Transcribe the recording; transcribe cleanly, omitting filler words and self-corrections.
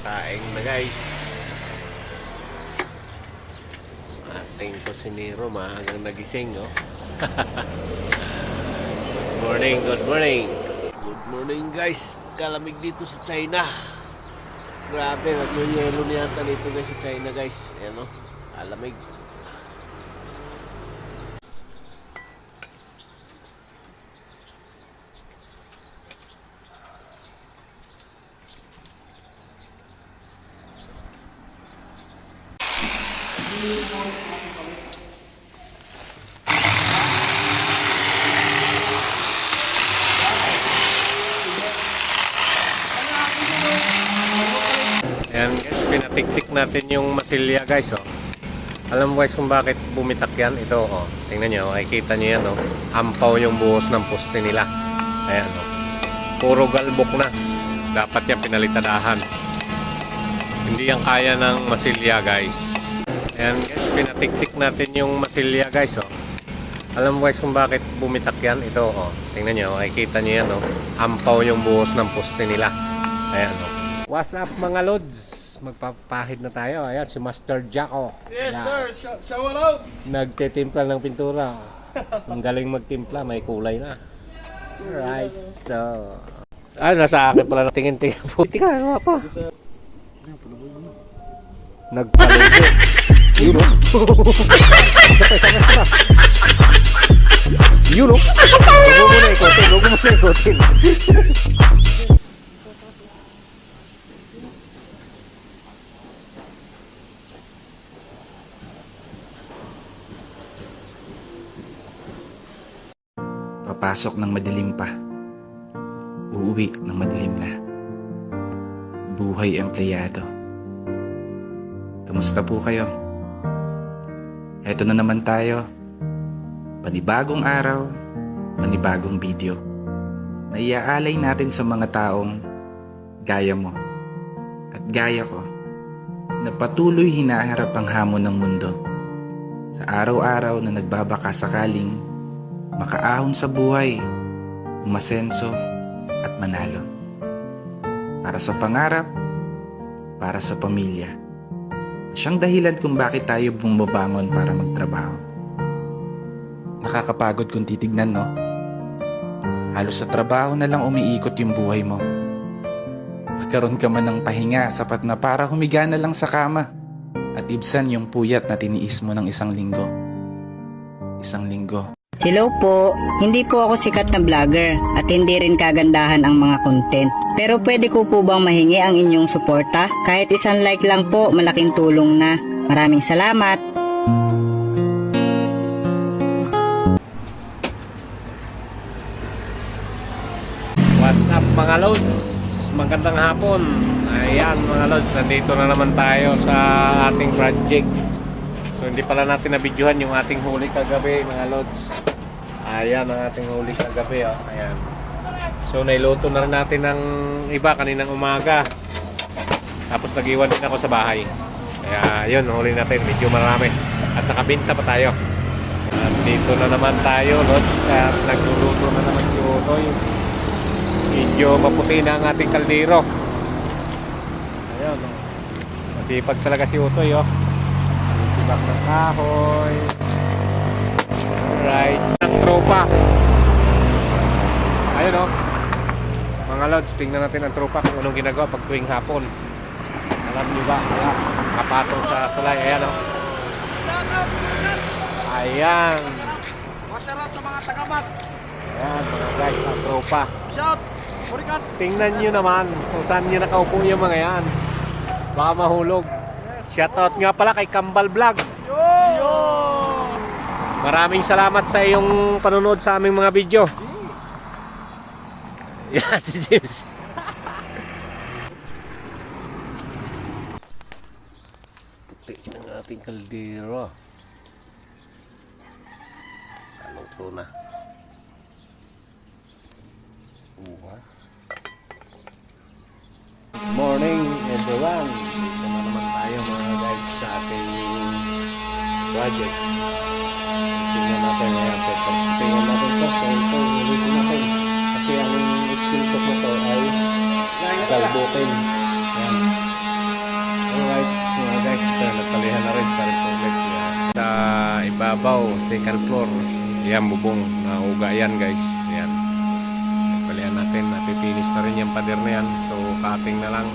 Saing na guys. Ating kusinero maagang nagising, oh. Good morning. Good morning guys. Kalamig dito sa China. Grabe, nag-yelo niyata dito guys sa China guys. Ayan, oh. Kalamig. Ayan guys, pinatiktik natin yung masilya guys, oh. Alam mo guys kung bakit bumitak yan? Ito, oh. Tingnan nyo, makikita nyo yan, oh. Ampaw yung buhos ng poste nila. Ayan, oh. Puro galbok na. Dapat yan pinalitadahan. Hindi yan kaya ng masilya guys. Ayan guys, pinatiktik natin yung masilya guys, oh. Alam mo guys kung bakit bumitak yan? Ito, oh. Tingnan nyo, makikita nyo yan, oh. Ampaw yung buhos ng poste nila. Ayan, oh. What's up mga lods? Magpapahid na tayo. Ayan, si Master Jack, oh. Yes sir, shout out! Nagtitimpla ng pintura. Ang galing magtimpla, may kulay na. Alright, so... nasa akin pala natingin-tingin po. Tika, ano pa? Nagpalubo. Yun, oh. Isa pa. Yun, oh. Lugo mo na ikotin. Papasok ng madilim pa. Uuwi ng madilim na. Buhay empleyado. Kamusta po kayo? Eto na naman tayo. Panibagong araw, panibagong video. Na iaalay natin sa mga taong gaya mo at gaya ko na patuloy hinaharap ang hamon ng mundo. Sa araw-araw na nagbabaka sakaling makaahon sa buhay, umasenso at manalo. Para sa pangarap, para sa pamilya. Siyang dahilan kung bakit tayo bumabangon para magtrabaho. Nakakapagod kung titignan, no? Halos sa trabaho na lang umiikot yung buhay mo. Magkaroon ka man ng pahinga sapat na para humiga na lang sa kama at ibsan yung puyat na tiniis mo ng isang linggo. Isang linggo. Hello po, hindi po ako sikat na vlogger at hindi rin kagandahan ang mga content. Pero pwede ko po bang mahingi ang inyong suporta? Kahit isang like lang po, malaking tulong na. Maraming salamat. What's up mga lods? Magandang hapon. Ayan mga lods, nandito na naman tayo sa ating project. So hindi pala natin nabidyohan yung ating huli kagabi mga lods. Ayan ang ating huli kagabi, oh. Ayan. So nailuto na rin natin ng iba kaninang umaga. Tapos nag-iwan din ako sa bahay. Kaya yun, huli natin, medyo marami. At nakabinta pa tayo. At dito na naman tayo lods. At nagluluto na naman si Utoy. Medyo maputi na ang ating kaldero. Ayan, oh. Masipag talaga si Utoy, oh. Sibak ng kahoy. Alright, ang tropa. Ayun, oh. Mga lods, tingnan natin ang tropa kung anong ginagawa pag tuwing hapon. Alam niyo ba? Ayan, nakapatong sa tulay. Ayan, oh. Ayan. Masarap sa mga taga-Mats. Ayan, mga guys, ang tropa. Shout! Burikat! Tingnan nyo naman kung saan nyo nakaupo yung mga yan. Baka mahulog. Shoutout nga pala kay Kambal Vlog. Yo! Maraming salamat sa iyong panonood sa aming mga video. Yeah, si James. Puti ng ating kaldero. Kaluto na. Good morning everyone. Dito na naman tayo mga guys sa ating project. Tingnan natin ngayon. Tingnan natin ito. So ito, ulitin natin. Kasi ang skill cook na ito ay galbutin. Ayan. balihan na rin sa Republic. Yan. Sa ibabaw, second floor. Yan, bubong. Nauga yan guys. Yan. Balihan natin. Napipinis na rin yung pader na yan. So, cutting na lang.